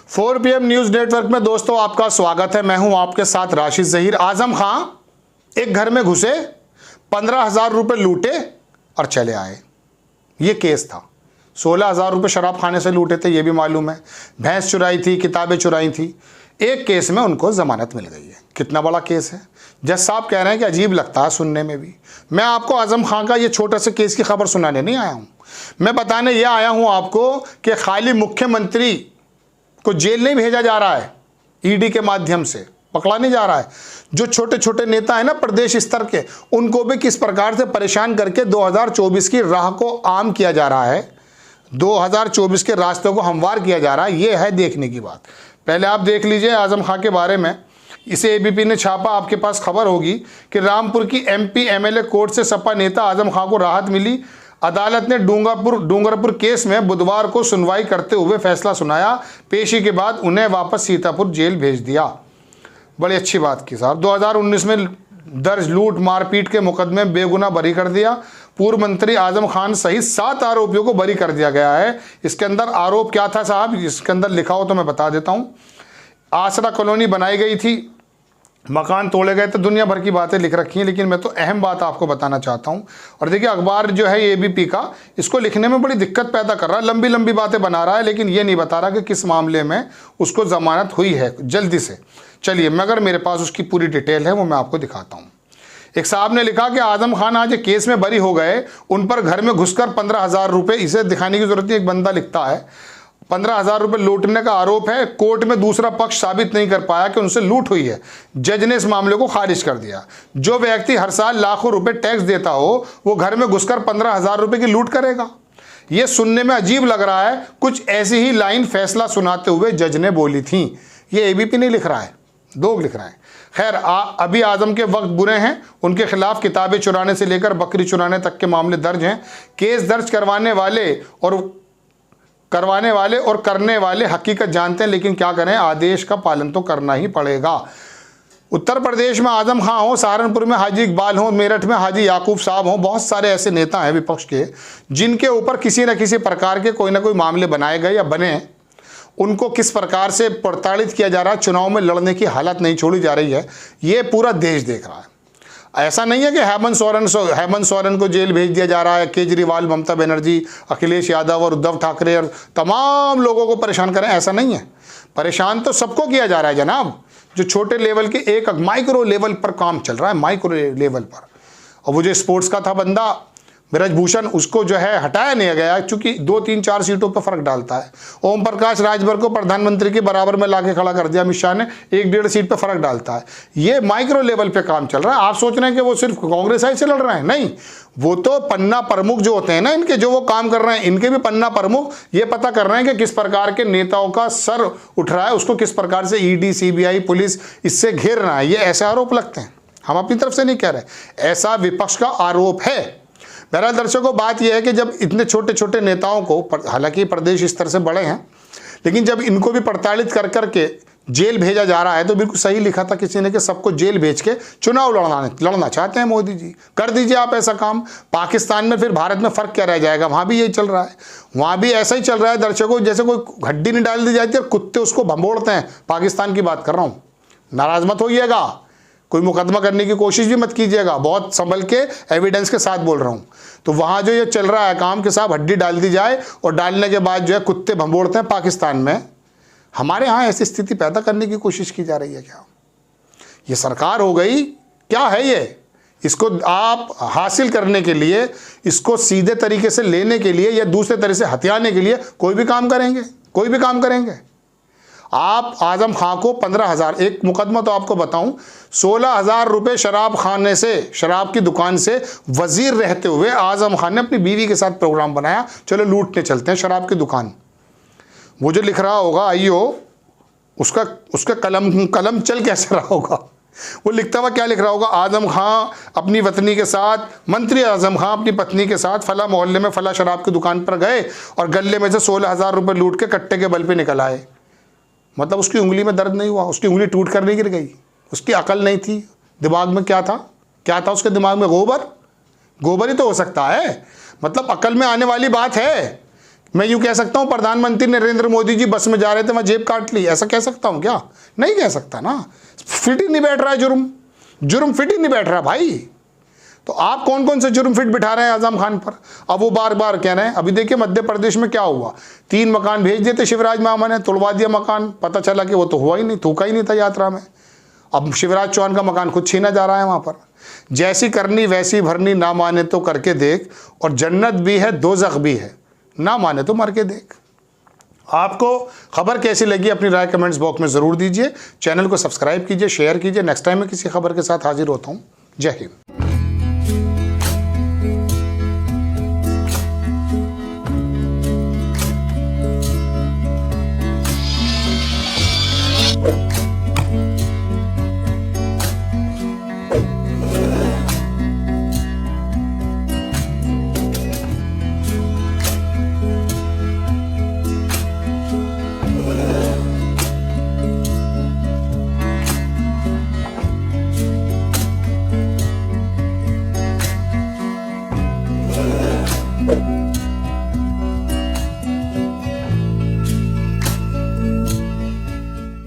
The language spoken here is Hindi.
4 PM न्यूज नेटवर्क में दोस्तों आपका स्वागत है। मैं हूं आपके साथ राशिद जहीर। आजम खां एक घर में घुसे, 15,000 रुपये लूटे और चले आए। ये केस था। 16,000 रुपये शराब खाने से लूटे थे, ये भी मालूम है। भैंस चुराई थी, किताबें चुराई थी। एक केस में उनको जमानत मिल गई है। कितना बड़ा केस है। जज साहब कह रहे हैं कि अजीब लगता है सुनने में भी। मैं आपको आजम खां का ये छोटा सा केस की खबर सुनाने नहीं आया हूं। मैं बताने ये आया हूं आपको कि खाली मुख्यमंत्री को जेल नहीं भेजा जा रहा है, ईडी के माध्यम से पकड़ा नहीं जा रहा है। जो छोटे छोटे नेता है ना प्रदेश स्तर के, उनको भी किस प्रकार से परेशान करके 2024 की राह को आम किया जा रहा है, 2024 के रास्तों को हमवार किया जा रहा है। ये है देखने की बात। पहले आप देख लीजिए आजम खां के बारे में। इसे एबीपी ने छापा, आपके पास खबर होगी कि रामपुर की एमपी एमएलए कोर्ट से सपा नेता आजम खां को राहत मिली। अदालत ने डूंगरपुर केस में बुधवार को सुनवाई करते हुए फैसला सुनाया। पेशी के बाद उन्हें वापस सीतापुर जेल भेज दिया। बड़ी अच्छी बात की साहब। 2019 में दर्ज लूट मारपीट के मुकदमे बेगुनाह बरी कर दिया। पूर्व मंत्री आजम खान सहित 7 आरोपियों को बरी कर दिया गया है। इसके अंदर आरोप क्या था साहब, इसके अंदर लिखा हो तो मैं बता देता हूं। आसरा कॉलोनी बनाई गई थी, मकान तोड़े गए थे, दुनिया भर की बातें लिख रखी हैं, लेकिन मैं तो अहम बात आपको बताना चाहता हूं। और देखिए अखबार जो है एबीपी का, इसको लिखने में बड़ी दिक्कत पैदा कर रहा है। लंबी लंबी बातें बना रहा है, लेकिन ये नहीं बता रहा कि किस मामले में उसको जमानत हुई है जल्दी से। चलिए, मगर मेरे पास उसकी पूरी डिटेल है, वो मैं आपको दिखाता हूँ। एक साहब ने लिखा कि आजम खान आज केस में बरी हो गए। उन पर घर में घुसकर 15,000 रुपये, इसे दिखाने की जरूरत नहीं। एक बंदा लिखता है 15,000 रुपये लूटने का आरोप है। कोर्ट में दूसरा पक्ष साबित नहीं कर पाया कि उनसे लूट हुई है। जज ने इस मामले को खारिज कर दिया। जो व्यक्ति हर साल लाखों रुपए टैक्स देता हो, वो घर में घुसकर 15,000 रुपये की लूट करेगा। ये सुनने में अजीब लग रहा है। कुछ ऐसी ही लाइन फैसला सुनाते हुए जज ने बोली थी। ये एबीपी नहीं लिख रहा है, लोग लिख रहे हैं। खैर, अभी आजम के वक्त बुरे हैं। उनके खिलाफ किताबें चुराने से लेकर बकरी चुराने तक के मामले दर्ज हैं। केस दर्ज करवाने और करने वाले हकीकत जानते हैं, लेकिन क्या करें, आदेश का पालन तो करना ही पड़ेगा। उत्तर प्रदेश में आजम खां हो, सहारनपुर में हाजी इकबाल हो, मेरठ में हाजी याकूब साहब हो, बहुत सारे ऐसे नेता हैं विपक्ष के जिनके ऊपर किसी न किसी प्रकार के कोई ना कोई मामले बनाए गए या बने। उनको किस प्रकार से प्रताड़ित किया जा रहा है, चुनाव में लड़ने की हालत नहीं छोड़ी जा रही है, ये पूरा देश देख रहा है। ऐसा नहीं है कि हेमंत सोरेन को जेल भेज दिया जा रहा है। केजरीवाल, ममता बनर्जी, अखिलेश यादव और उद्धव ठाकरे और तमाम लोगों को परेशान करें, ऐसा नहीं है। परेशान तो सबको किया जा रहा है जनाब। जो छोटे लेवल के एक माइक्रो लेवल पर काम चल रहा है, माइक्रो लेवल पर। और वो जो स्पोर्ट्स का था बंदा ब्रजभूषण, उसको जो है हटाया नहीं गया, क्योंकि 2, 3, 4 सीटों पर फर्क डालता है। ओम प्रकाश राजभर को प्रधानमंत्री के बराबर में लाके खड़ा कर दिया अमित शाह ने, 1-1.5 सीट पर फर्क डालता है। ये माइक्रो लेवल पे काम चल रहा है। आप सोच रहे हैं कि वो सिर्फ कांग्रेस आई से लड़ रहे हैं, नहीं। वो तो पन्ना प्रमुख जो होते हैं ना इनके, जो वो काम कर रहे हैं, इनके भी पन्ना प्रमुख ये पता कर रहे हैं कि किस प्रकार के नेताओं का सर उठ रहा है, उसको किस प्रकार से ईडी, सीबीआई, पुलिस इससे घेर रहा है। ये ऐसे आरोप लगते हैं, हम अपनी तरफ से नहीं कह रहे, ऐसा विपक्ष का आरोप है। बहरहाल दर्शकों, बात यह है कि जब इतने छोटे छोटे नेताओं को, हालांकि प्रदेश स्तर से बड़े हैं, लेकिन जब इनको भी प्रताड़ित कर करके जेल भेजा जा रहा है, तो बिल्कुल सही लिखा था किसी ने कि सबको जेल भेज के चुनाव लड़ना चाहते हैं मोदी जी। कर दीजिए आप ऐसा काम। पाकिस्तान में फिर भारत में फ़र्क क्या रह जाएगा, वहाँ भी यही चल रहा है। वहाँ भी ऐसा ही चल रहा है दर्शकों, जैसे कोई हड्डी नहीं डाल दी जाती है और कुत्ते उसको भंबोड़ते हैं। पाकिस्तान की बात कर रहा हूँ, नाराज मत होइएगा, कोई मुकदमा करने की कोशिश भी मत कीजिएगा, बहुत संभल के एविडेंस के साथ बोल रहा हूँ। तो वहाँ जो ये चल रहा है काम के साथ हड्डी डाल दी जाए और डालने के बाद जो है कुत्ते भंबोड़ते हैं पाकिस्तान में, हमारे यहाँ ऐसी स्थिति पैदा करने की कोशिश की जा रही है क्या? ये सरकार हो गई क्या है ये? इसको आप हासिल करने के लिए, इसको सीधे तरीके से लेने के लिए या दूसरे तरह से हथियाने के लिए कोई भी काम करेंगे, कोई भी काम करेंगे। आप आजम खां को 15,000, एक मुकदमा तो आपको बताऊं, 16,000 रुपये शराब खाने से, शराब की दुकान से वजीर रहते हुए आजम खान ने अपनी बीवी के साथ प्रोग्राम बनाया, चलो लूटने चलते हैं शराब की दुकान। वो जो लिख रहा होगा आईओ, उसका कलम चल कैसे रहा होगा? वो लिखता हुआ क्या लिख रहा होगा? आजम खां अपनी पत्नी के साथ, मंत्री आजम खां अपनी पत्नी के साथ फला मोहल्ले में फला शराब की दुकान पर गए और गले में से 16,000 रुपये लूट के कट्टे के बल पे निकल आए। मतलब उसकी उंगली में दर्द नहीं हुआ, उसकी उंगली टूट कर नहीं गिर गई, उसकी अकल नहीं थी, दिमाग में क्या था उसके दिमाग में? गोबर ही तो हो सकता है। मतलब अकल में आने वाली बात है मैं यूँ कह सकता हूँ प्रधानमंत्री नरेंद्र मोदी जी बस में जा रहे थे, वहाँ जेब काट ली, ऐसा कह सकता हूँ क्या? नहीं कह सकता ना, फिट ही नहीं बैठ रहा है जुर्म फिट ही नहीं बैठ रहा भाई। तो आप कौन कौन से जुर्म फिट बिठा रहे हैं आजम खान पर? अब वो बार बार कह रहे हैं, अभी देखिए मध्य प्रदेश में क्या हुआ, 3 मकान भेज देते शिवराज मामा ने, तुड़वा दिया मकान, पता चला कि वो तो हुआ ही नहीं, थूका ही नहीं था यात्रा में। अब शिवराज चौहान का मकान खुद छीना जा रहा है वहाँ पर। जैसी करनी वैसी भरनी, ना माने तो करके देख, और जन्नत भी है दोज़ख भी है, ना माने तो मर के देख। आपको खबर कैसी लगी अपनी राय कमेंट्स बॉक्स में ज़रूर दीजिए। चैनल को सब्सक्राइब कीजिए, शेयर कीजिए। नेक्स्ट टाइम मैं किसी खबर के साथ हाजिर होता हूँ। जय हिंद।